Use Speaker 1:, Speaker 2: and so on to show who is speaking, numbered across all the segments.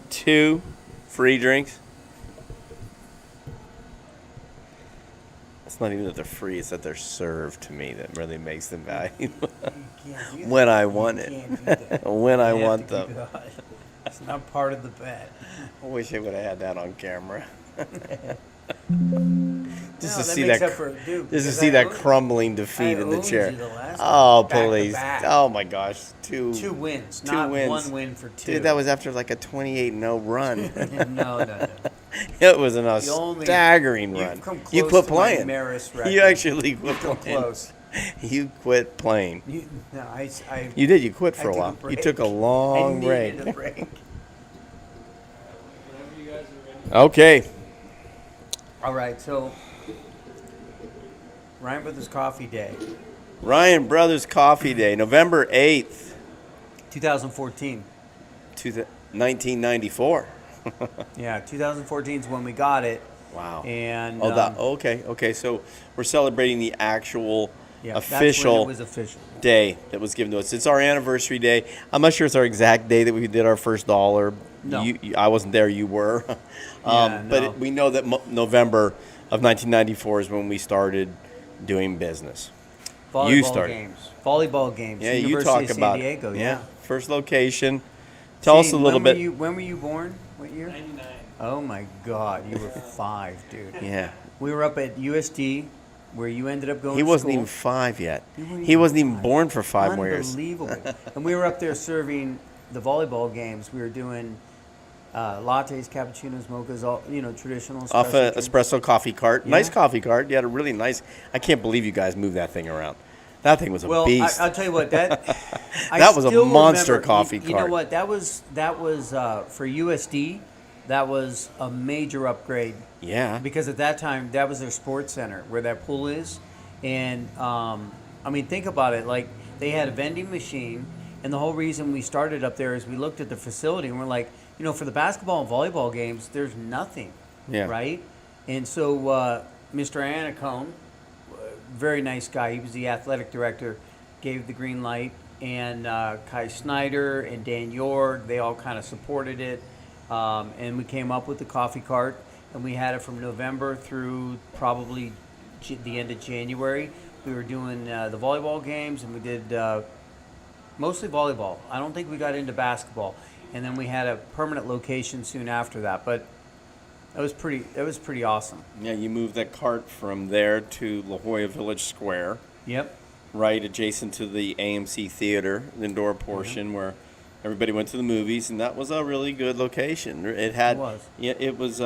Speaker 1: 2 free drinks. It's not even that they're free; it's that they're served to me that really makes them valuable. When I want it, when I want them.
Speaker 2: It's not part of the bet.
Speaker 1: I wish I would have had that on camera. Just
Speaker 2: No,
Speaker 1: to
Speaker 2: that
Speaker 1: see
Speaker 2: makes
Speaker 1: that,
Speaker 2: up for- dude,
Speaker 1: just to
Speaker 2: because
Speaker 1: see
Speaker 2: I
Speaker 1: that
Speaker 2: owned-
Speaker 1: crumbling defeat
Speaker 2: I
Speaker 1: in the
Speaker 2: owned
Speaker 1: chair.
Speaker 2: you the last
Speaker 1: Oh,
Speaker 2: one, back to
Speaker 1: please!
Speaker 2: back.
Speaker 1: Oh my gosh, 2
Speaker 2: 2 wins,
Speaker 1: Two
Speaker 2: not
Speaker 1: wins.
Speaker 2: 1 win for 2.
Speaker 1: Dude, that was after like a 28-0 run.
Speaker 2: no.
Speaker 1: It was a
Speaker 2: You only-
Speaker 1: staggering
Speaker 2: you've
Speaker 1: run.
Speaker 2: come close
Speaker 1: You quit
Speaker 2: to my
Speaker 1: playing.
Speaker 2: Maris record.
Speaker 1: You actually quit
Speaker 2: You've come
Speaker 1: playing.
Speaker 2: close.
Speaker 1: You quit playing.
Speaker 2: No, I
Speaker 1: You did. You quit for
Speaker 2: I
Speaker 1: a
Speaker 2: took a
Speaker 1: while. You
Speaker 2: break.
Speaker 1: took a
Speaker 2: I
Speaker 1: long break.
Speaker 2: needed a break.
Speaker 1: Okay.
Speaker 2: All right, so Ryan Brothers Coffee Day,
Speaker 1: Ryan Brothers Coffee Day, November 8th,
Speaker 2: 2014.
Speaker 1: 1994.
Speaker 2: Yeah, 2014 is when we got it.
Speaker 1: Wow.
Speaker 2: And
Speaker 1: Okay. So we're celebrating the actual
Speaker 2: yeah,
Speaker 1: official
Speaker 2: that's when it was official.
Speaker 1: day that was given to us. It's our anniversary day. I'm not sure it's our exact day that we did our first dollar.
Speaker 2: No.
Speaker 1: I wasn't there. You were.
Speaker 2: Yeah,
Speaker 1: But
Speaker 2: no.
Speaker 1: we know that November of 1994 is when we started doing business.
Speaker 2: Volleyball
Speaker 1: You started.
Speaker 2: games. Volleyball games.
Speaker 1: Yeah, you
Speaker 2: University
Speaker 1: talk
Speaker 2: of San
Speaker 1: about
Speaker 2: Diego. Yeah.
Speaker 1: First location. Tell us a little bit.
Speaker 2: When were you born? What year?
Speaker 3: 99.
Speaker 2: Oh my God, you were 5, dude.
Speaker 1: Yeah.
Speaker 2: We were up at USD, where you ended up going.
Speaker 1: He
Speaker 2: to
Speaker 1: wasn't
Speaker 2: school.
Speaker 1: even 5 yet.
Speaker 2: You weren't
Speaker 1: He
Speaker 2: even
Speaker 1: wasn't even
Speaker 2: 5.
Speaker 1: born for 5 more years.
Speaker 2: Unbelievable. And we were up there serving the volleyball games. We were doing lattes, cappuccinos, mochas, all traditional.
Speaker 1: Off
Speaker 2: espresso
Speaker 1: a
Speaker 2: drink.
Speaker 1: espresso coffee cart.
Speaker 2: Yeah.
Speaker 1: Nice coffee cart. You had a really nice. I can't believe you guys moved that thing around. That thing was a
Speaker 2: Well,
Speaker 1: beast.
Speaker 2: I'll tell you what that.
Speaker 1: That was a
Speaker 2: still
Speaker 1: monster
Speaker 2: remember-
Speaker 1: coffee
Speaker 2: You know
Speaker 1: cart.
Speaker 2: what? That was for USD. That was a major upgrade
Speaker 1: Yeah.
Speaker 2: because at that time that was their sports center where that pool is, and I mean think about it. Like they had a vending machine, and the whole reason we started up there is we looked at the facility and we're like, for the basketball and volleyball games, there's nothing.
Speaker 1: Yeah.
Speaker 2: Right. And so Mr. Anacone, very nice guy. He was the athletic director, gave the green light, and Kai Snyder and Dan York, they all kind of supported it, and we came up with the coffee cart, and we had it from November through probably the end of January. We were doing the volleyball games, and we did mostly volleyball. I don't think we got into basketball, and then we had a permanent location soon after that, but that was pretty awesome.
Speaker 1: Yeah, you moved that cart from there to La Jolla Village Square,
Speaker 2: Yep.
Speaker 1: right adjacent to the AMC Theater, the indoor portion where everybody went to the movies, and that was a really good location. It had.
Speaker 2: It was.
Speaker 1: Yeah, it was.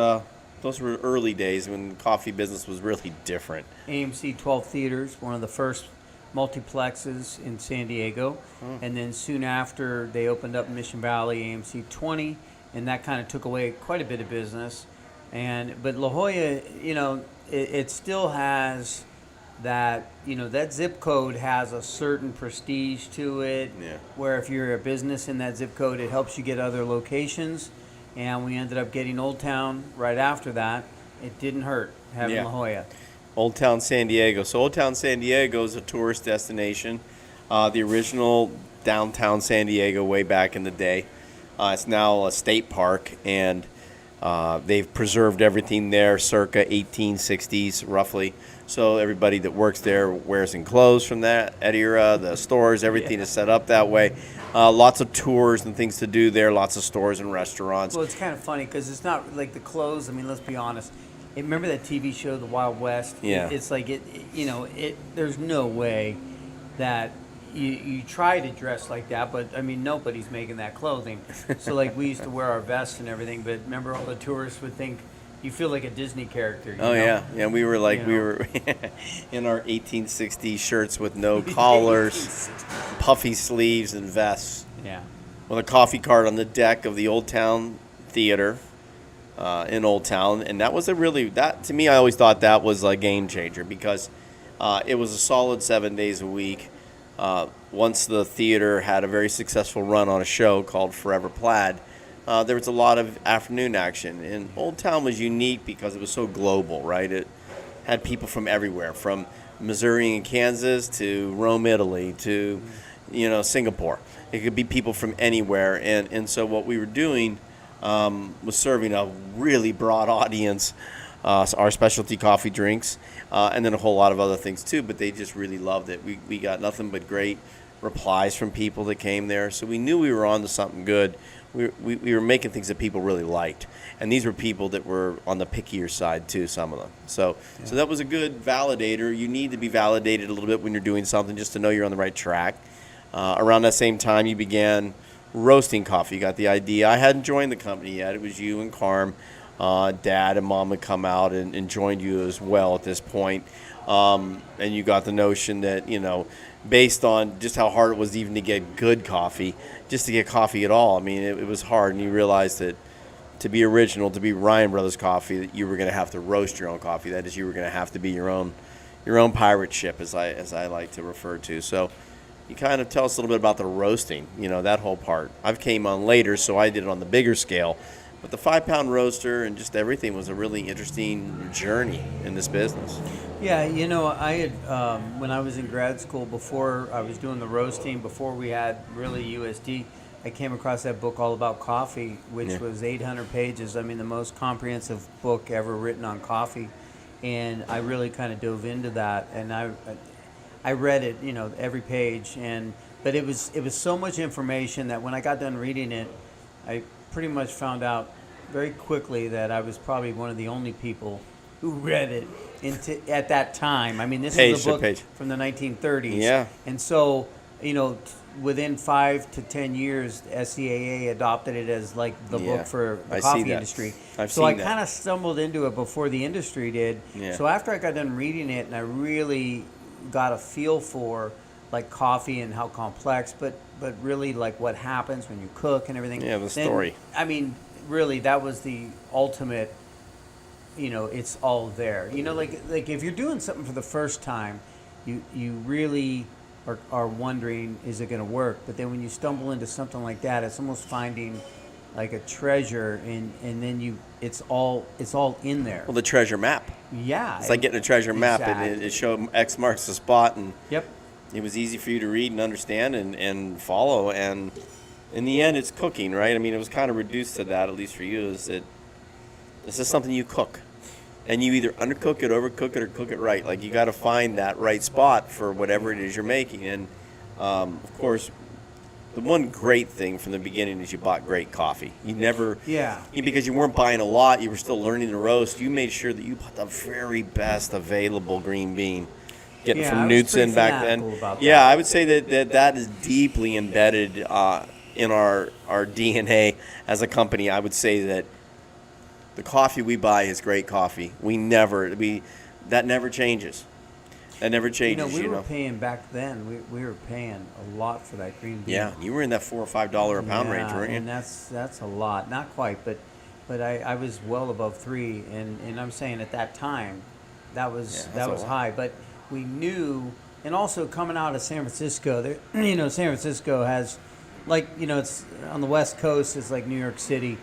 Speaker 1: Those were early days when coffee business was really different.
Speaker 2: AMC 12 Theaters, one of the first multiplexes in San Diego. And then soon after, they opened up Mission Valley, AMC 20, and that kind of took away quite a bit of business. But La Jolla, it still has that, that zip code has a certain prestige to it.
Speaker 1: Yeah.
Speaker 2: Where if you're a business in that zip code, it helps you get other locations. And we ended up getting Old Town right after that. It didn't hurt having
Speaker 1: Yeah.
Speaker 2: La Jolla.
Speaker 1: Old Town San Diego. So Old Town San Diego is a tourist destination. The original downtown San Diego way back in the day. It's now a state park, and they've preserved everything there circa 1860s, roughly. So everybody that works there wears in clothes from that era. The stores, everything is set up that way. Lots of tours and things to do there. Lots of stores and restaurants.
Speaker 2: Well, it's kind of funny because it's not like the clothes. I mean, let's be honest. Remember that TV show, The Wild West?
Speaker 1: Yeah.
Speaker 2: It's like there's no way that you try to dress like that, but I mean, nobody's making that clothing. So like we used to wear our vests and everything, but remember all the tourists would think you feel like a Disney character.
Speaker 1: Oh
Speaker 2: know?
Speaker 1: yeah, we were like
Speaker 2: You know.
Speaker 1: we were in our 1860s shirts with no collars, puffy sleeves, and vests,
Speaker 2: Yeah.
Speaker 1: with a coffee cart on the deck of the Old Town Theater in Old Town, and that was that to me. I always thought that was a game changer because it was a solid 7 days a week. Once the theater had a very successful run on a show called Forever Plaid, there was a lot of afternoon action. And Old Town was unique because it was so global, right? It had people from everywhere, from Missouri and Kansas to Rome, Italy, to Singapore. It could be people from anywhere. And so what we were doing was serving a really broad audience, our specialty coffee drinks, and then a whole lot of other things too. But they just really loved it. We got nothing but great replies from people that came there, so we knew we were on to something good. We were making things that people really liked, and these were people that were on the pickier side too, some of them. So that was a good validator. You need to be validated a little bit when you're doing something just to know you're on the right track. Around that same time, you began roasting coffee. You got the idea. I hadn't joined the company yet. It was you and Carm. Dad and Mom had come out and joined you as well at this point. And you got the notion that, based on just how hard it was even to get good coffee, just to get coffee at all. I mean, it was hard, and you realized that to be original, to be Ryan Brothers Coffee, that you were going to have to roast your own coffee. That is, you were going to have to be your own pirate ship, as I like to refer to. So you kind of tell us a little bit about the roasting, that whole part. I've came on later, so I did it on the bigger scale. But the 5-pound roaster and just everything was a really interesting journey in this business.
Speaker 2: Yeah, I had, when I was in grad school, before I was doing the roasting, before we had really USD, I came across that book All About Coffee, which was 800 pages. I mean, the most comprehensive book ever written on coffee. And I really kind of dove into that. And I read it, every page. But it was so much information that when I got done reading it, I pretty much found out very quickly that I was probably one of the only people who read it at that time. I mean, this is a book from the 1930s.
Speaker 1: Yeah.
Speaker 2: And so, within 5 to 10 years, SCAA adopted it as like the book for the coffee industry. So I kind of stumbled into it before the industry did.
Speaker 1: Yeah.
Speaker 2: So after I got done reading it and I really got a feel for like coffee and how complex, but really like what happens when you cook and everything.
Speaker 1: Yeah, the story.
Speaker 2: I mean, really, that was the ultimate. It's all there. Like if you're doing something for the first time, you really are wondering, is it going to work? But then when you stumble into something like that, it's almost finding like a treasure, and then it's all in there.
Speaker 1: Well, the treasure map.
Speaker 2: Yeah,
Speaker 1: it's like getting a treasure map, and it showed X marks the spot, and
Speaker 2: yep.
Speaker 1: It was easy for you to read and understand and follow, and in the end, it's cooking, right? I mean, it was kind of reduced to that, at least for you, is that this is something you cook, and you either undercook it, overcook it, or cook it right. Like, you got to find that right spot for whatever it is you're making, and of course, the one great thing from the beginning is you bought great coffee. You never, because you weren't buying a lot, you were still learning to roast. You made sure that you bought the very best available green bean. Getting from Knudsen back then. Yeah, I would say that is deeply embedded in our DNA as a company. I would say that the coffee we buy is great coffee. That never changes. That never changes.
Speaker 2: We were paying back then. We were paying a lot for that green bean.
Speaker 1: Yeah, you were in that $4 or $5 a pound range, weren't you?
Speaker 2: And that's a lot. Not quite, but I was well above $3, and I'm saying at that time that was high, but. We knew, and also coming out of San Francisco, San Francisco has, it's on the West Coast, it's like New York City.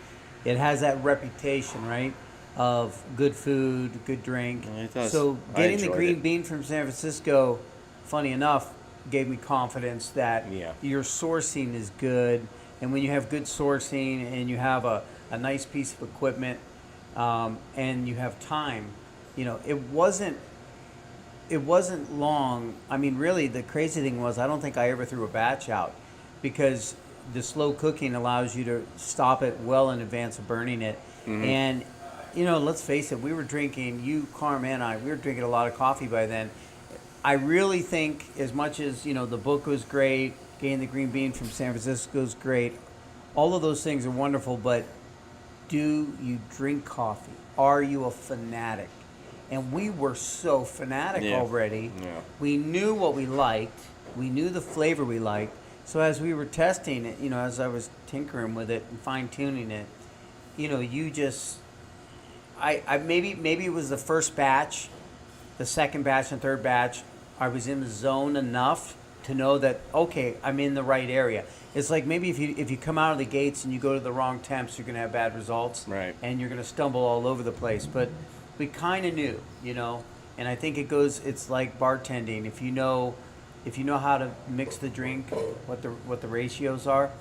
Speaker 2: It has that reputation, right, of good food, good drink.
Speaker 1: It does.
Speaker 2: So getting the green bean from San Francisco, funny enough, gave me confidence that your sourcing is good. And when you have good sourcing and you have a nice piece of equipment and you have time, it wasn't long. I mean, really, the crazy thing was I don't think I ever threw a batch out because the slow cooking allows you to stop it well in advance of burning it. Mm-hmm. And, let's face it, we were drinking, you, Carm, and I, we were drinking a lot of coffee by then. I really think as much as, the book was great, getting the green bean from San Francisco is great, all of those things are wonderful, but do you drink coffee? Are you a fanatic? And we were so fanatic already. Yeah. We knew what we liked. We knew the flavor we liked. So as we were testing it, as I was tinkering with it and fine-tuning it, you just... maybe it was the first batch, the second batch and third batch, I was in the zone enough to know that, okay, I'm in the right area. It's like maybe if you come out of the gates and you go to the wrong temps, you're going to have bad results.
Speaker 1: Right. And
Speaker 2: you're going to stumble all over the place. But... we kind of knew, and I think it's like bartending. If you know how to mix the drink, what the ratios are,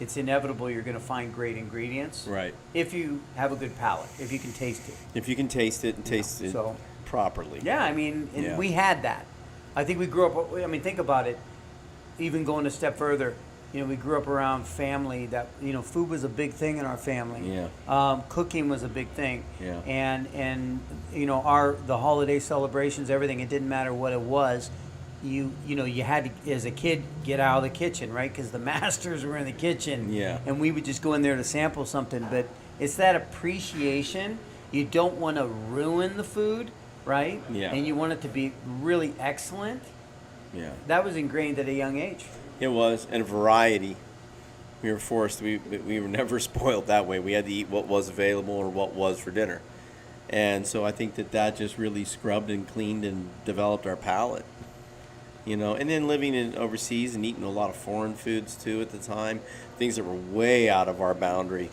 Speaker 2: it's inevitable you're going to find great ingredients.
Speaker 1: Right.
Speaker 2: If you have a good palate, if you can taste it.
Speaker 1: If you can taste it and taste it
Speaker 2: so-
Speaker 1: properly.
Speaker 2: Yeah, I mean, and
Speaker 1: Yeah.
Speaker 2: we had that. I think we grew up. I mean, think about it. Even going a step further, we grew up around family that food was a big thing in our family.
Speaker 1: Yeah.
Speaker 2: Cooking was a big thing.
Speaker 1: Yeah.
Speaker 2: And the holiday celebrations, everything. It didn't matter what it was. You had to, as a kid, get out of the kitchen, right? Because the masters were in the kitchen.
Speaker 1: Yeah.
Speaker 2: And we would just go in there to sample something. But it's that appreciation. You don't want to ruin the food, right?
Speaker 1: Yeah.
Speaker 2: And you want it to be really excellent.
Speaker 1: Yeah.
Speaker 2: That was ingrained at a young age.
Speaker 1: It was, and variety. We were forced. We were never spoiled that way. We had to eat what was available or what was for dinner, and so I think that just really scrubbed and cleaned and developed our palate. And then living in overseas and eating a lot of foreign foods too at the time, things that were way out of our boundary,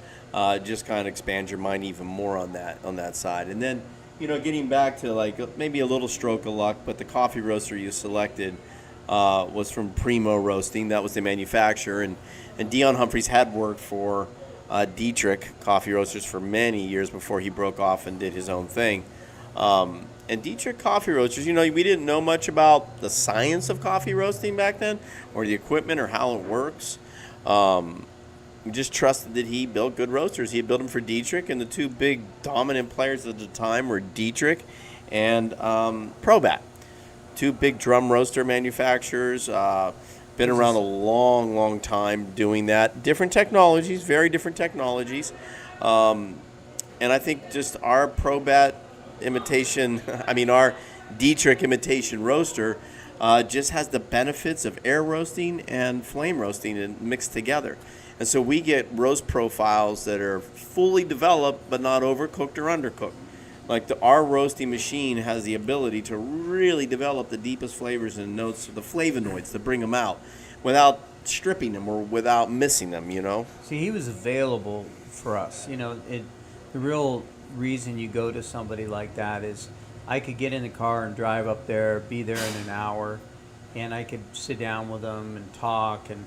Speaker 1: just kind of expands your mind even more on that side. And then, getting back to like maybe a little stroke of luck, but the coffee roaster you selected was from Primo Roasting. That was the manufacturer, and Dion Humphreys had worked for Dietrich Coffee Roasters for many years before he broke off and did his own thing. And Dietrich Coffee Roasters, we didn't know much about the science of coffee roasting back then, or the equipment, or how it works. We just trusted that he built good roasters. He had built them for Dietrich, and the two big dominant players at the time were Dietrich and Probat. Two big drum roaster manufacturers. Been around a long, long time doing that. Different technologies, very different technologies. And I think just our Probat imitation, our Dietrich imitation roaster just has the benefits of air roasting and flame roasting and mixed together. And so we get roast profiles that are fully developed but not overcooked or undercooked. Like our roasting machine has the ability to really develop the deepest flavors and notes, the flavonoids, to bring them out without stripping them or without missing them,
Speaker 2: See, he was available for us. The real reason you go to somebody like that is I could get in the car and drive up there, be there in an hour, and I could sit down with them and talk. And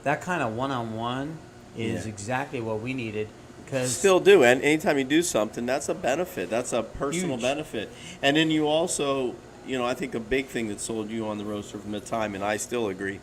Speaker 2: that kind of one-on-one is exactly what we needed.
Speaker 1: Still do, and anytime you do something, that's a benefit. That's a personal
Speaker 2: Huge.
Speaker 1: benefit. And then you also, I think a big thing that sold you on the roaster from the time, and I still agree,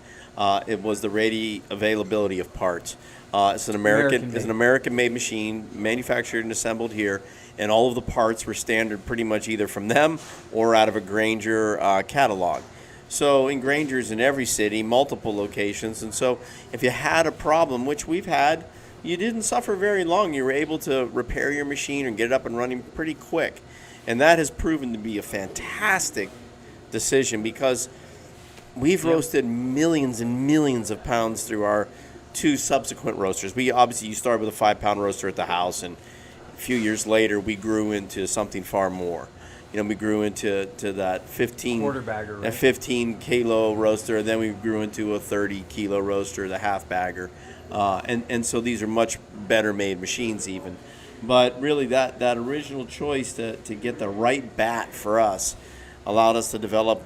Speaker 1: it was the ready availability of parts. It's an American-made machine, manufactured and assembled here, and all of the parts were standard, pretty much either from them or out of a Grainger catalog. So in Grainger's in every city, multiple locations, and so if you had a problem, which we've had, you didn't suffer very long. You were able to repair your machine and get it up and running pretty quick. And that has proven to be a fantastic decision because we've roasted millions and millions of pounds through our two subsequent roasters. You start with a 5-pound roaster at the house, and a few years later we grew into something far more. We grew into that 15
Speaker 2: quarter bagger, right?
Speaker 1: A 15 kilo roaster, and then we grew into a 30 kilo roaster, the half bagger. And so these are much better made machines even. But really that original choice to get the right bat for us allowed us to develop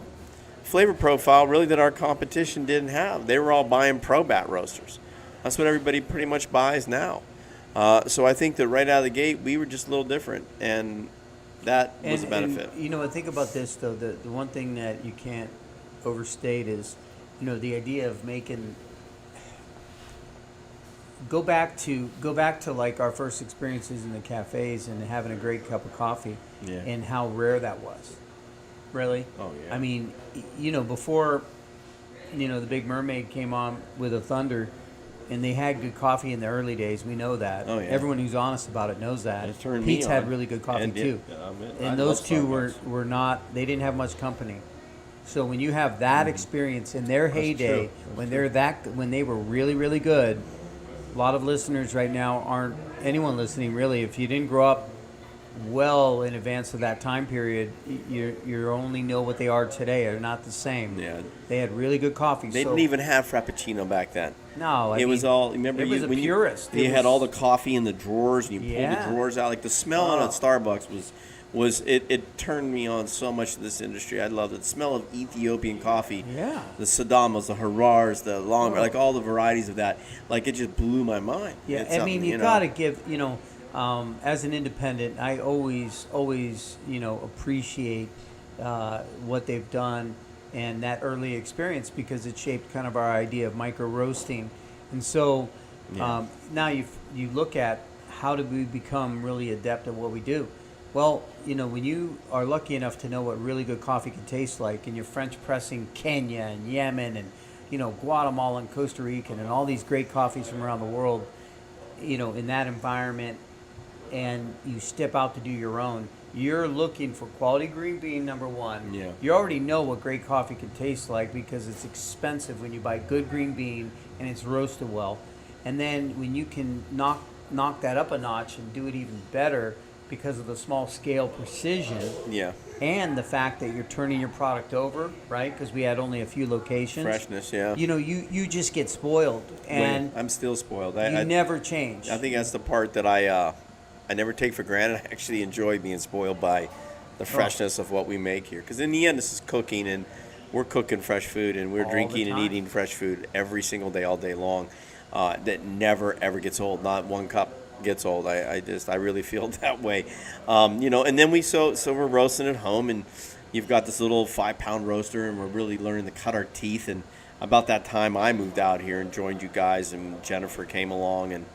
Speaker 1: flavor profile really that our competition didn't have. They were all buying Probat roasters. That's what everybody pretty much buys now. So I think that right out of the gate we were just a little different, and that was a benefit.
Speaker 2: And, think about this though. The one thing that you can't overstate is, the idea of making. Go back to like our first experiences in the cafes and having a great cup of coffee, and how rare that was. Really?
Speaker 1: Oh yeah.
Speaker 2: Before, the Big Mermaid came on with a Thunder, and they had good coffee in the early days. We know that.
Speaker 1: Oh yeah.
Speaker 2: Everyone who's honest about it knows that.
Speaker 1: It turned
Speaker 2: Pete's
Speaker 1: me
Speaker 2: had
Speaker 1: on.
Speaker 2: really good coffee too.
Speaker 1: I
Speaker 2: And those
Speaker 1: love
Speaker 2: two
Speaker 1: Starbucks.
Speaker 2: were not. They didn't have much company. So when you have that experience in their heyday,
Speaker 1: true.
Speaker 2: when they were really really good. A lot of listeners right now aren't anyone listening really. If you didn't grow up well in advance of that time period. You only know what they are today. They're not the same.
Speaker 1: Yeah.
Speaker 2: They had really good coffee.
Speaker 1: They
Speaker 2: so,
Speaker 1: didn't even have Frappuccino back then.
Speaker 2: No,
Speaker 1: It was all. Remember,
Speaker 2: it was a
Speaker 1: when
Speaker 2: purist.
Speaker 1: you
Speaker 2: It
Speaker 1: had
Speaker 2: was-
Speaker 1: all the coffee in the drawers, and you pulled
Speaker 2: Yeah.
Speaker 1: the drawers out. Like the smell on
Speaker 2: Oh.
Speaker 1: at Starbucks was it turned me on so much to this industry. I loved it. The smell of Ethiopian coffee.
Speaker 2: Yeah.
Speaker 1: The Sadamas, the Harars, the long,
Speaker 2: Oh.
Speaker 1: like all the varieties of that. Like it just blew my mind.
Speaker 2: Yeah,
Speaker 1: It's
Speaker 2: I
Speaker 1: something,
Speaker 2: mean, you
Speaker 1: know.
Speaker 2: got to give, as an independent, I always, appreciate what they've done and that early experience because it shaped kind of our idea of micro roasting. And so
Speaker 1: Yeah.
Speaker 2: now you look at how did we become really adept at what we do? Well, when you are lucky enough to know what really good coffee can taste like, and you're French pressing Kenya and Yemen and Guatemala and Costa Rica and all these great coffees from around the world, in that environment, and you step out to do your own, you're looking for quality green bean, number one.
Speaker 1: Yeah.
Speaker 2: You already know what great coffee can taste like because it's expensive when you buy good green bean and it's roasted well. And then when you can knock that up a notch and do it even better because of the small scale precision
Speaker 1: Yeah.
Speaker 2: and the fact that you're turning your product over, right? Because we had only a few locations.
Speaker 1: Freshness, yeah.
Speaker 2: You just get spoiled and
Speaker 1: I'm still spoiled.
Speaker 2: you never change.
Speaker 1: I think that's the part that I never take for granted. I actually enjoy being spoiled by the freshness of what we make here. Because in the end, this is cooking, and we're cooking fresh food, and we're
Speaker 2: All the
Speaker 1: drinking and
Speaker 2: time.
Speaker 1: eating fresh food every single day, all day long. That never ever gets old. Not one cup gets old. I really feel that way. And then so we're roasting at home, and you've got this little 5-pound roaster, and we're really learning to cut our teeth. And about that time, I moved out here and joined you guys, and Jennifer came along, and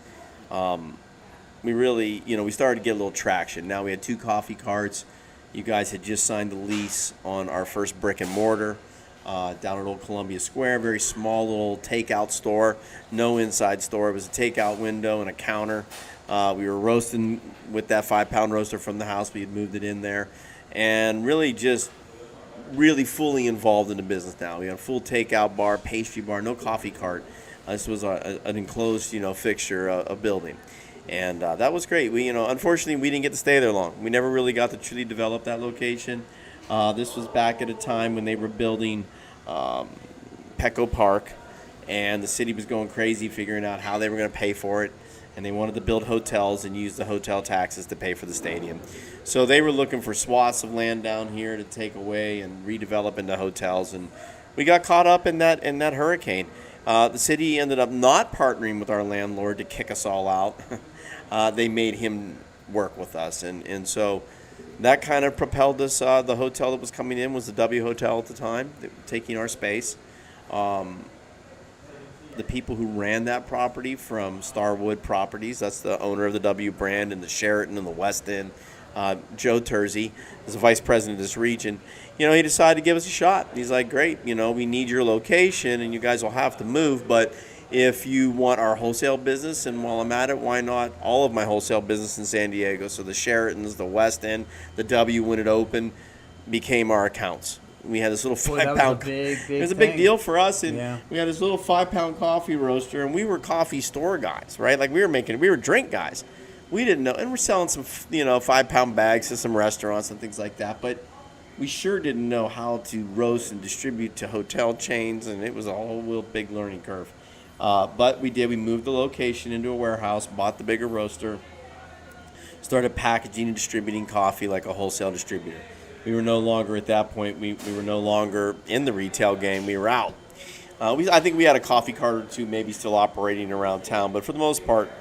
Speaker 1: we really, we started to get a little traction. Now we had 2 coffee carts. You guys had just signed the lease on our first brick and mortar down at Old Columbia Square. Very small little takeout store, no inside store. It was a takeout window and a counter. We were roasting with that 5-pound roaster from the house. We had moved it in there, and really fully involved in the business now. We had a full takeout bar, pastry bar, no coffee cart. This was an enclosed, fixture, a building. And that was great. We, unfortunately, we didn't get to stay there long. We never really got to truly develop that location. This was back at a time when they were building Petco Park, and the city was going crazy figuring out how they were going to pay for it. And they wanted to build hotels and use the hotel taxes to pay for the stadium. So they were looking for swaths of land down here to take away and redevelop into hotels. And we got caught up in that hurricane. The city ended up not partnering with our landlord to kick us all out. They made him work with us, and so that kind of propelled us. The hotel that was coming in was the W Hotel at the time, taking our space. The people who ran that property from Starwood Properties, that's the owner of the W brand and the Sheraton and the West End, Joe Terzi, is the vice president of this region. He decided to give us a shot. He's like, great, we need your location and you guys will have to move, but if you want our wholesale business, and while I'm at it, why not all of my wholesale business in San Diego? So the Sheratons, the West End, the W, when it opened, became our accounts. We had this little
Speaker 2: Boy, that was
Speaker 1: 5-pound.
Speaker 2: a big
Speaker 1: It was a big
Speaker 2: thing.
Speaker 1: deal for us, and
Speaker 2: Yeah.
Speaker 1: we had this little 5-pound coffee roaster, and we were coffee store guys, right? Like we were drink guys. We didn't know, and we're selling some, 5-pound bags to some restaurants and things like that, but we sure didn't know how to roast and distribute to hotel chains, and it was a whole real big learning curve. But we did. We moved the location into a warehouse, bought the bigger roaster, started packaging and distributing coffee like a wholesale distributor. We were no longer at that point. We were no longer in the retail game. We were out. I think we had a coffee cart or two maybe still operating around town, but for the most part,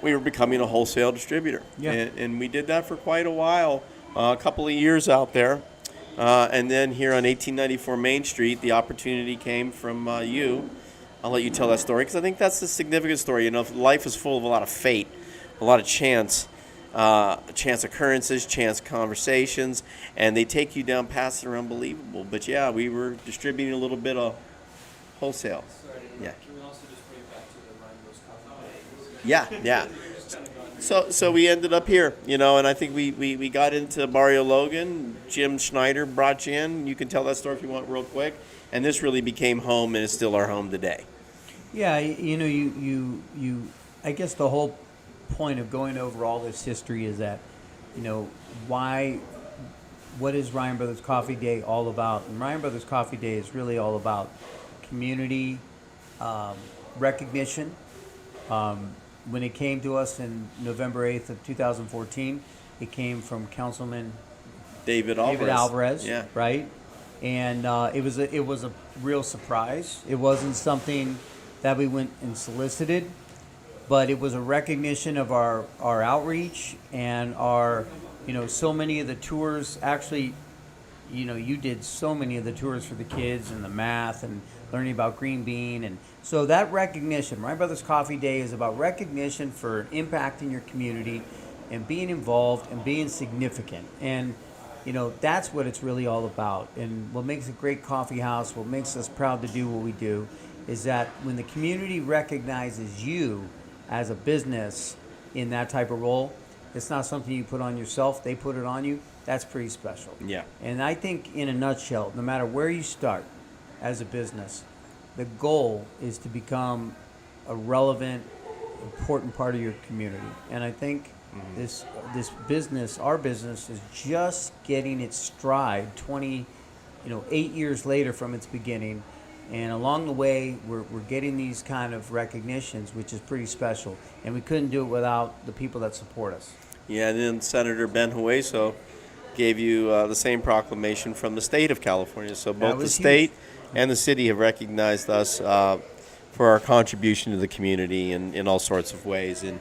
Speaker 1: we were becoming a wholesale distributor.
Speaker 2: Yeah.
Speaker 1: And we did that for quite a while, a couple of years out there. And then here on 1894 Main Street, the opportunity came from you. I'll let you tell that story because I think that's the significant story. Life is full of a lot of fate, a lot of chance occurrences, chance conversations, and they take you down paths that are unbelievable. But yeah, we were distributing a little bit of wholesale. Yeah.
Speaker 3: Can we also just bring it back to the Ryan Rose Coffee days?
Speaker 1: Yeah. So we ended up here, and I think we got into Mario Logan. Jim Schneider brought you in. You can tell that story if you want real quick. And this really became home and is still our home today.
Speaker 2: Yeah, you I guess the whole point of going over all this history is that you know, why, what is Ryan Brothers Coffee Day all about? And Ryan Brothers Coffee Day is really all about community recognition. When it came to us in November 8th of 2014, it came from Councilman
Speaker 1: David Alvarez.
Speaker 2: David Alvarez,
Speaker 1: Yeah.
Speaker 2: right? And it was a real surprise. It wasn't something that we went and solicited, but it was a recognition of our outreach and our, you know, so many of the tours. Actually, you know, you did so many of the tours for the kids and the math and learning about green bean. And so that recognition, My Brothers Coffee Day is about recognition for impact in your community and being involved and being significant. And, you know, that's what it's really all about. And what makes a great coffee house, what makes us proud to do what we do, is that when the community recognizes you as a business in that type of role, it's not something you put on yourself, they put it on you. That's pretty special.
Speaker 1: Yeah.
Speaker 2: And I think, in a nutshell, no matter where you start as a business, the goal is to become a relevant, important part of your community. And I think this business, our business, is just getting its stride 8 years later from its beginning. And along the way, we're getting these kind of recognitions, which is pretty special. And we couldn't do it without the people that support us.
Speaker 1: Yeah, and then Senator Ben Hueso gave you the same proclamation from the state of California. So both the
Speaker 2: was
Speaker 1: state
Speaker 2: huge.
Speaker 1: and the city have recognized us for our contribution to the community in all sorts of ways. And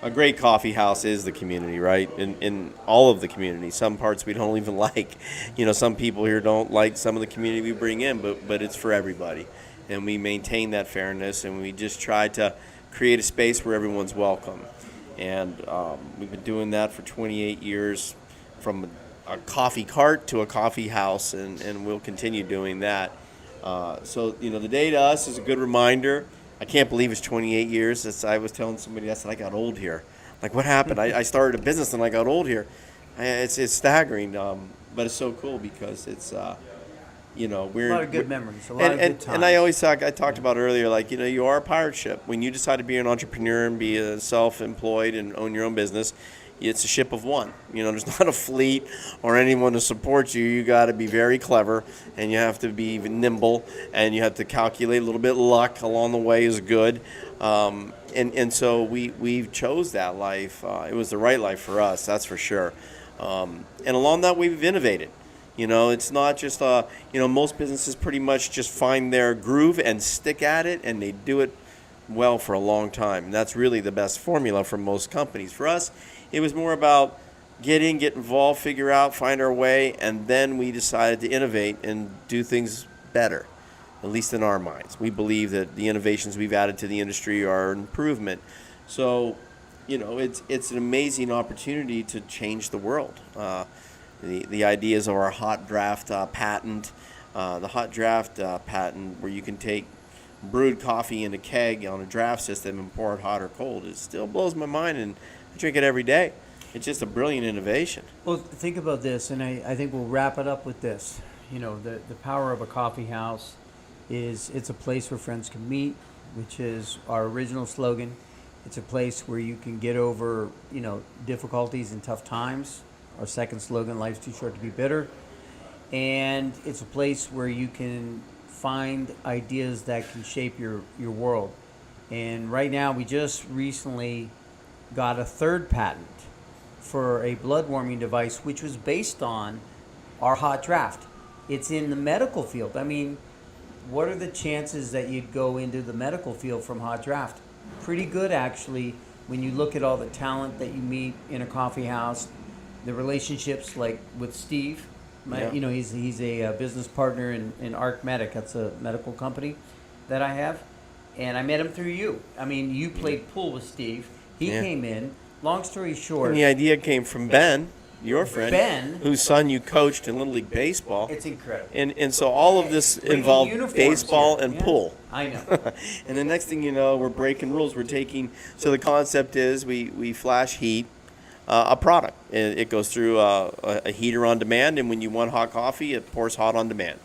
Speaker 1: a great coffee house is the community, right? In all of the community. Some parts we don't even like. You know, some people here don't like some of the community we bring in, but it's for everybody. And we maintain that fairness, and we just try to create a space where everyone's welcome. And we've been doing that for 28 years, from a coffee cart to a coffee house, and we'll continue doing that. So, you know, the day to us is a good reminder. I can't believe it's 28 years. I was telling somebody, I said, I got old here. Like, what happened? I started a business and I got old here. It's staggering, but it's so cool because it's, you know, we're...
Speaker 2: A lot of good memories, a lot of good times.
Speaker 1: And I talked about earlier, like, you know, you are a pirate ship. When you decide to be an entrepreneur and be a self-employed and own your own business, it's a ship of one. You know, there's not a fleet or anyone to support you. You got to be very clever, and you have to be nimble, and you have to calculate a little bit. Luck along the way is good, and so we chose that life. It was the right life for us, that's for sure. And along that way, we've innovated. You know, it's not just most businesses pretty much just find their groove and stick at it, and they do it well for a long time. And that's really the best formula for most companies. For us, it was more about get involved, figure out, find our way, and then we decided to innovate and do things better, at least in our minds. We believe that the innovations we've added to the industry are an improvement. So, you know, it's an amazing opportunity to change the world. The ideas of our hot draft patent, the hot draft patent where you can take brewed coffee in a keg on a draft system and pour it hot or cold, it still blows my mind, and I drink it every day. It's just a brilliant innovation.
Speaker 2: Well, think about this, and I think we'll wrap it up with this. You know, the power of a coffee house is it's a place where friends can meet, which is our original slogan. It's a place where you can get over, you know, difficulties and tough times. Our second slogan, life's too short to be bitter. And it's a place where you can find ideas that can shape your world. And right now, we just recently got a third patent for a blood warming device, which was based on our hot draft. It's in the medical field. I mean, what are the chances that you'd go into the medical field from hot draft? Pretty good, actually, when you look at all the talent that you meet in a coffee house, the relationships like with Steve.
Speaker 1: Yeah.
Speaker 2: You know, he's a business partner in Arc Medic. That's a medical company that I have. And I met him through you. I mean, you played pool with Steve. He
Speaker 1: Yeah.
Speaker 2: came in. Long story short,
Speaker 1: And the idea came from Ben, your friend,
Speaker 2: Ben.
Speaker 1: whose son you coached in Little League Baseball.
Speaker 2: it's incredible.
Speaker 1: And so all of this
Speaker 2: Bringing
Speaker 1: involved
Speaker 2: uniforms
Speaker 1: baseball
Speaker 2: here.
Speaker 1: and
Speaker 2: Yeah.
Speaker 1: pool.
Speaker 2: I know.
Speaker 1: And the next thing you know, we're breaking rules. We're taking, so the concept is we flash heat a product. It goes through a heater on demand, and when you want hot coffee, it pours hot on demand.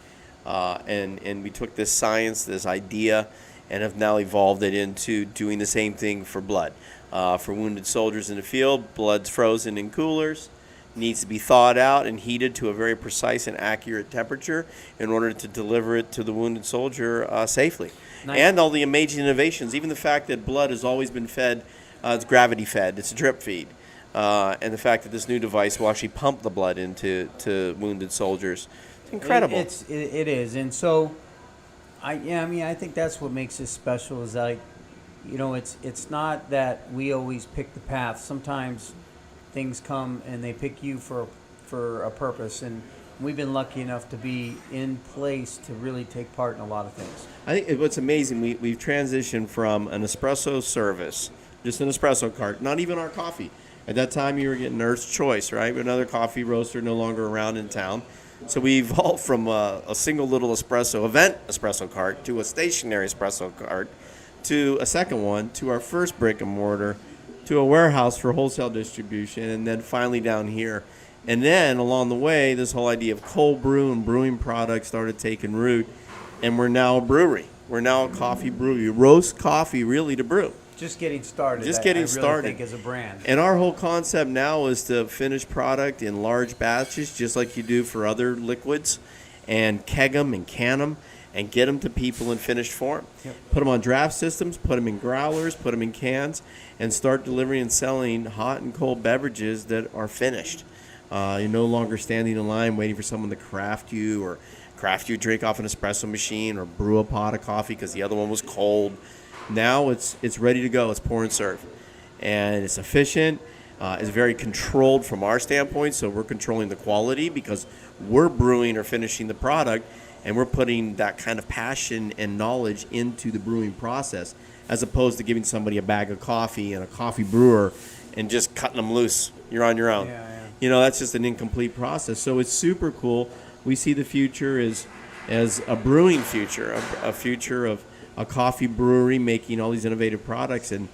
Speaker 1: And we took this science, this idea, and have now evolved it into doing the same thing for blood. For wounded soldiers in the field, blood's frozen in coolers. needs to be thawed out and heated to a very precise and accurate temperature in order to deliver it to the wounded soldier safely.
Speaker 2: Nice.
Speaker 1: And all the amazing innovations, even the fact that blood has always been fed, it's gravity fed, it's a drip feed. And the fact that this new device will actually pump the blood into wounded soldiers. It's incredible.
Speaker 2: It is, and so, I think that's what makes this special. Is like, it's not that we always pick the path. Sometimes things come and they pick you for a purpose, and we've been lucky enough to be in place to really take part in a lot of things.
Speaker 1: I think what's amazing, we've transitioned from an espresso service, just an espresso cart, not even our coffee. At that time, you were getting Earth's Choice, right? Another coffee roaster no longer around in town. So we evolved from a single little event espresso cart to a stationary espresso cart to a second one, to our first brick and mortar, to a warehouse for wholesale distribution, and then finally down here. And then along the way, this whole idea of cold brew and brewing products started taking root, and we're now a brewery. We're now a coffee brewery. You roast coffee really to brew.
Speaker 2: Just getting started.
Speaker 1: Just
Speaker 2: I
Speaker 1: getting
Speaker 2: really
Speaker 1: started.
Speaker 2: think as a brand.
Speaker 1: And our whole concept now is to finish product in large batches, just like you do for other liquids, and keg them and can them and get them to people in finished form.
Speaker 2: Yep.
Speaker 1: Put them on draft systems, put them in growlers, put them in cans, and start delivering and selling hot and cold beverages that are finished. You're no longer standing in line waiting for someone to craft you drink off an espresso machine or brew a pot of coffee because the other one was cold. Now it's ready to go. It's pour and serve. And it's efficient. It's very controlled from our standpoint, so we're controlling the quality because we're brewing or finishing the product, and we're putting that kind of passion and knowledge into the brewing process as opposed to giving somebody a bag of coffee and a coffee brewer and just cutting them loose. You're on your own.
Speaker 2: Yeah.
Speaker 1: That's just an incomplete process. So it's super cool. We see the future as a brewing future, a future of a coffee brewery making all these innovative products, and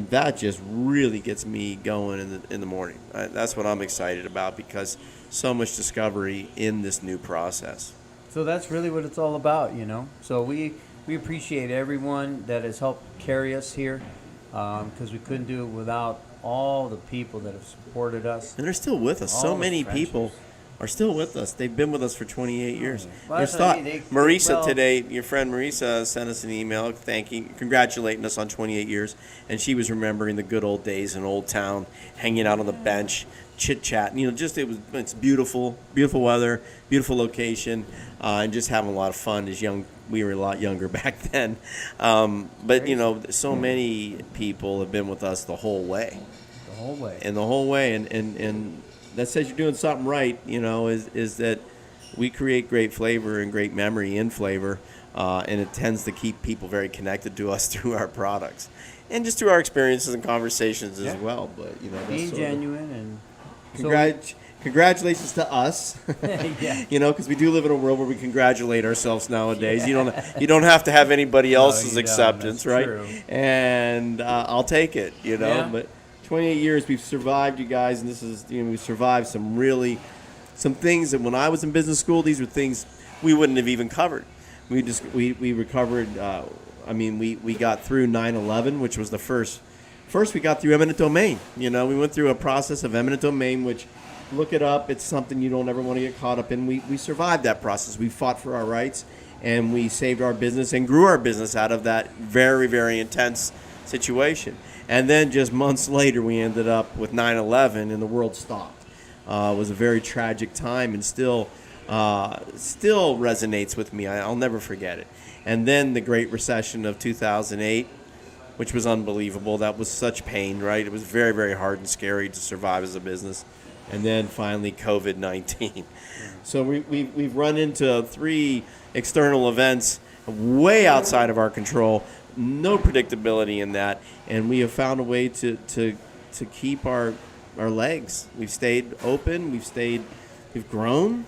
Speaker 1: that just really gets me going in the morning. That's what I'm excited about because so much discovery in this new process.
Speaker 2: So that's really what it's all about, So we appreciate everyone that has helped carry us here, because we couldn't do it without all the people that have supported us.
Speaker 1: And they're still with us.
Speaker 2: All
Speaker 1: So
Speaker 2: the
Speaker 1: many
Speaker 2: friendships.
Speaker 1: people are still with us. They've been with us for 28 years.
Speaker 2: Well,
Speaker 1: There's
Speaker 2: that's what I
Speaker 1: thought.
Speaker 2: mean.
Speaker 1: Marisa today, your friend Marisa, sent us an email congratulating us on 28 years, and she was remembering the good old days in Old Town, hanging out on the bench, chit-chatting. It's beautiful, beautiful weather, beautiful location, and just having a lot of fun. We were a lot younger back then. But, so many people have been with us the whole way.
Speaker 2: The whole way.
Speaker 1: And the whole way, and that says you're doing something right, is that we create great flavor and great memory in flavor, and it tends to keep people very connected to us through our products and just through our experiences and conversations as well. But that's
Speaker 2: Being
Speaker 1: sort of-
Speaker 2: genuine
Speaker 1: Congratulations to us,
Speaker 2: Yeah.
Speaker 1: because we do live in a world where we congratulate ourselves nowadays. You don't have to have anybody else's
Speaker 2: you don't.
Speaker 1: acceptance,
Speaker 2: That's
Speaker 1: right?
Speaker 2: true.
Speaker 1: And I'll take it,
Speaker 2: Yeah.
Speaker 1: But 28 years we've survived, you guys, and this is we've survived some things that when I was in business school, these were things we wouldn't have even covered. We recovered. We got through 9/11, which was the first. First, we got through eminent domain. We went through a process of eminent domain, which, look it up, it's something you don't ever want to get caught up in. We survived that process. We fought for our rights, and we saved our business and grew our business out of that very, very intense situation. And then just months later, we ended up with 9/11, and the world stopped. It was a very tragic time, and still resonates with me. I'll never forget it. And then the Great Recession of 2008, which was unbelievable. That was such pain, right? It was very, very hard and scary to survive as a business. And then finally COVID-19. So we've run into 3 external events way outside of our control. No predictability in that, and we have found a way to keep our legs. We've stayed open. We've grown.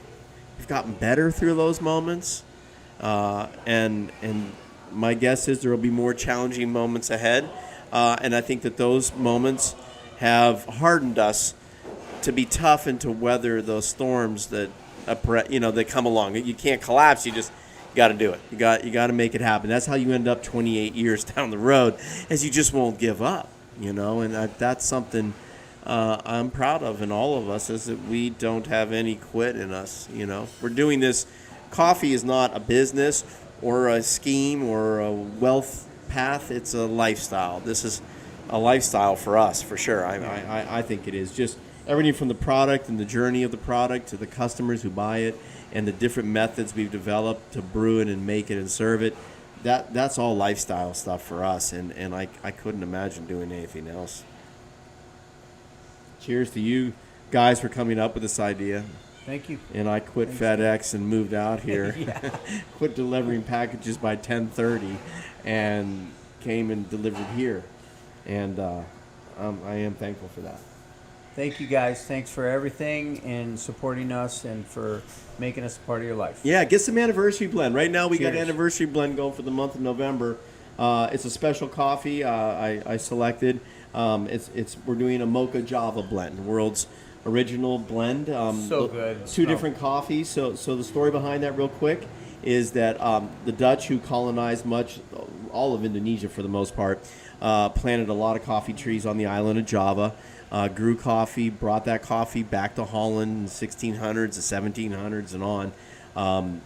Speaker 1: We've gotten better through those moments, and my guess is there will be more challenging moments ahead, and I think that those moments have hardened us to be tough and to weather those storms that that come along. You can't collapse. You just got to do it. You got to make it happen. That's how you end up 28 years down the road, as you just won't give up. And that's something I'm proud of in all of us is that we don't have any quit in us. You know, we're doing this. Coffee is not a business or a scheme or a wealth path. It's a lifestyle. This is a lifestyle for us, for sure. I think it is. Just everything from the product and the journey of the product to the customers who buy it and the different methods we've developed to brew it and make it and serve it. That's all lifestyle stuff for us, and I couldn't imagine doing anything else. Cheers to you guys for coming up with this idea.
Speaker 2: Thank you.
Speaker 1: And I quit FedEx and moved out here. Quit delivering packages by 10:30 and came and delivered here. And I am thankful for that.
Speaker 2: Thank you guys. Thanks for everything and supporting us and for making us a part of your life.
Speaker 1: Yeah, get some anniversary blend. Right now we got
Speaker 2: Cheers.
Speaker 1: anniversary blend going for the month of November. It's a special coffee I selected. We're doing a Mocha Java blend, the world's original blend.
Speaker 2: So good.
Speaker 1: Two different coffees. So the story behind that, real quick, is that the Dutch, who colonized all of Indonesia for the most part, planted a lot of coffee trees on the island of Java. Grew coffee, brought that coffee back to Holland in the 1600s, the 1700s, and on.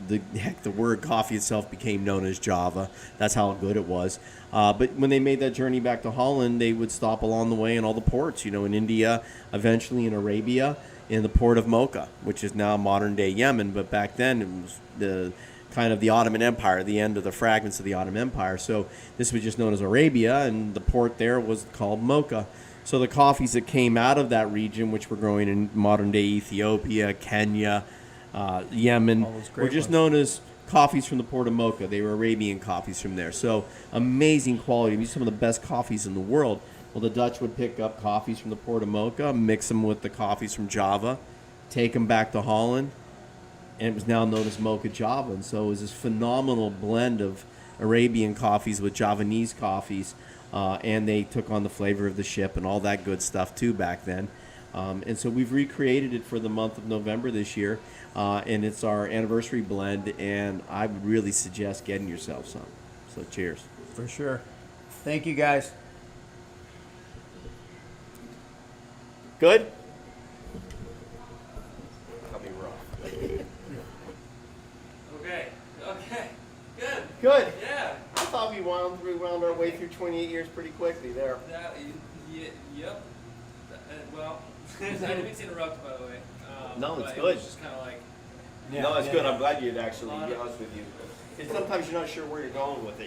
Speaker 1: The word coffee itself became known as Java. That's how good it was. But when they made that journey back to Holland, they would stop along the way in all the ports, in India, eventually in Arabia, in the port of Mocha, which is now modern-day Yemen. But back then, it was the Ottoman Empire, the end of the fragments of the Ottoman Empire. So this was just known as Arabia, and the port there was called Mocha. So the coffees that came out of that region, which were growing in modern-day Ethiopia, Kenya, Yemen, were just known as coffees from the port of Mocha. They were Arabian coffees from there. So amazing quality. These are some of the best coffees in the world. Well, the Dutch would pick up coffees from the port of Mocha, mix them with the coffees from Java, take them back to Holland, and it was now known as Mocha Java. And so it was this phenomenal blend of Arabian coffees with Javanese coffees, and they took on the flavor of the ship and all that good stuff too back then. And so we've recreated it for the month of November this year, and it's our anniversary blend, and I would really suggest getting yourself some. So cheers.
Speaker 2: For sure. Thank you guys.
Speaker 1: Good? I'll be rough.
Speaker 3: Okay, good.
Speaker 1: Good.
Speaker 3: Yeah.
Speaker 1: I thought we wound our way through 28 years pretty quickly there.
Speaker 3: Yep. Well, I didn't mean to interrupt, by the way.
Speaker 1: No, it's
Speaker 3: but
Speaker 1: good.
Speaker 3: It was just kind of like,
Speaker 1: No, it's good. I'm glad you'd actually be honest with you. Because sometimes you're not sure where you're going with it.